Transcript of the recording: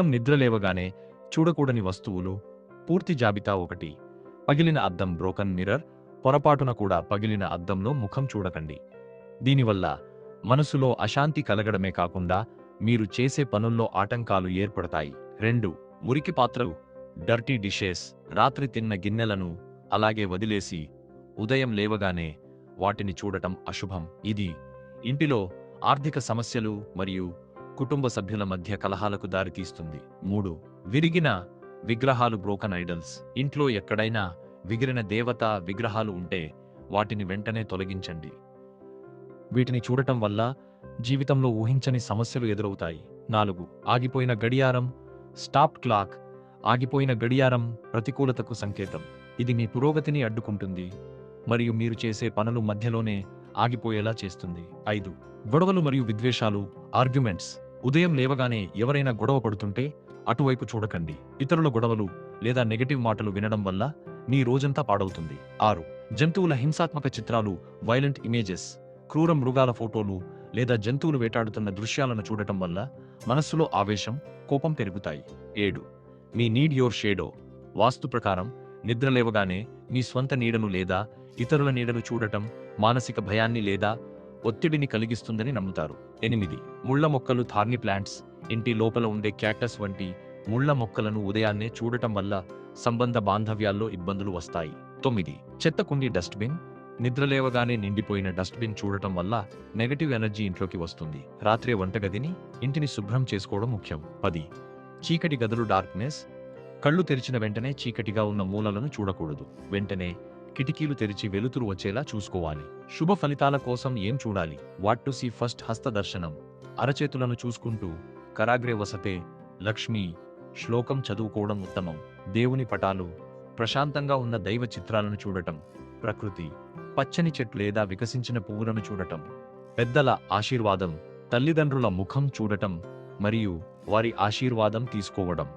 నిద్రలేవగానే చూడకూడని వస్తువులు పూర్తి జాబితా 1. పగిలిన అద్దం బ్రోకన్ మిర్రర్. పొరపాటున కూడా పగిలిన అద్దంలో ముఖం చూడకండి. దీనివల్ల మనసులో అశాంతి కలగడమే కాకుండా మీరు చేసే పనుల్లో ఆటంకాలు ఏర్పడతాయి. 2. మురికి పాత్రలు డర్టీ డిషెస్. రాత్రి తిన్న గిన్నెలను అలాగే వదిలేసి ఉదయం లేవగానే వాటిని చూడటం అశుభం. ఇది ఇంటిలో ఆర్థిక సమస్యలు మరియు కుటుంబ సభ్యుల మధ్య కలహాలకు దారితీస్తుంది. 3. విరిగిన విగ్రహాలు బ్రోకన్ ఐడల్స్. ఇంట్లో ఎక్కడైనా విగిరిన దేవతా విగ్రహాలు ఉంటే వాటిని వెంటనే తొలగించండి. వీటిని చూడటం వల్ల జీవితంలో ఊహించని సమస్యలు ఎదురవుతాయి. 4. ఆగిపోయిన గడియారం స్టాప్ క్లాక్. ఆగిపోయిన గడియారం ప్రతికూలతకు సంకేతం. ఇది మీ పురోగతిని అడ్డుకుంటుంది మరియు మీరు చేసే పనులు మధ్యలోనే ఆగిపోయేలా చేస్తుంది. 5. గొడవలు మరియు విద్వేషాలు ఆర్గ్యుమెంట్స్. ఉదయం లేవగానే ఎవరైనా గొడవ పడుతుంటే అటువైపు చూడకండి. ఇతరుల గొడవలు లేదా నెగటివ్ మాటలు వినడం వల్ల మీ రోజంతా పాడవుతుంది. 6. జంతువుల హింసాత్మక చిత్రాలు వైలెంట్ ఇమేజెస్. క్రూర మృగాల ఫోటోలు లేదా జంతువులు వేటాడుతున్న దృశ్యాలను చూడటం వల్ల మనస్సులో ఆవేశం, కోపం పెరుగుతాయి. 7. మీ నీడ్ యోర్ షేడో. వాస్తు ప్రకారం నిద్రలేవగానే మీ స్వంత నీడను లేదా ఇతరుల నీడను చూడటం మానసిక భయాన్ని లేదా ఒత్తిడిని కలిగిస్తుందని నమ్ముతారు. 8. ముళ్ల మొక్కలు థార్నీ ప్లాంట్స్. ఇంటి లోపల ఉండే క్యాక్టస్ వంటి ముళ్ల మొక్కలను ఉదయాన్నే చూడటం వల్ల సంబంధ బాంధవ్యాల్లో ఇబ్బందులు వస్తాయి. 9. చెత్త కుండీ డస్ట్బిన్. నిద్రలేవగానే నిండిపోయిన డస్ట్బిన్ చూడటం వల్ల నెగటివ్ ఎనర్జీ ఇంట్లోకి వస్తుంది. రాత్రే వంటగదిని ఇంటిని శుభ్రం చేసుకోవడం ముఖ్యం. 10. చీకటి గదులు డార్క్నెస్. కళ్ళు తెరిచిన వెంటనే చీకటిగా ఉన్న మూలలను చూడకూడదు. వెంటనే కిటికీలు తెరిచి వెలుతురు వచ్చేలా చూసుకోవాలి. శుభ ఫలితాల కోసం ఏం చూడాలి? What to see first. హస్తదర్శనం. అరచేతులను చూసుకుంటూ కరాగ్రే వసతే లక్ష్మి శ్లోకం చదువుకోవడం ఉత్తమం. దేవుని పటాలు, ప్రశాంతంగా ఉన్న దైవ చిత్రాలను చూడటం, ప్రకృతి, పచ్చని చెట్లు లేదా వికసించిన పువ్వులను చూడటం, పెద్దల ఆశీర్వాదం, తల్లిదండ్రుల ముఖం చూడటం మరియు వారి ఆశీర్వాదం తీసుకోవడం.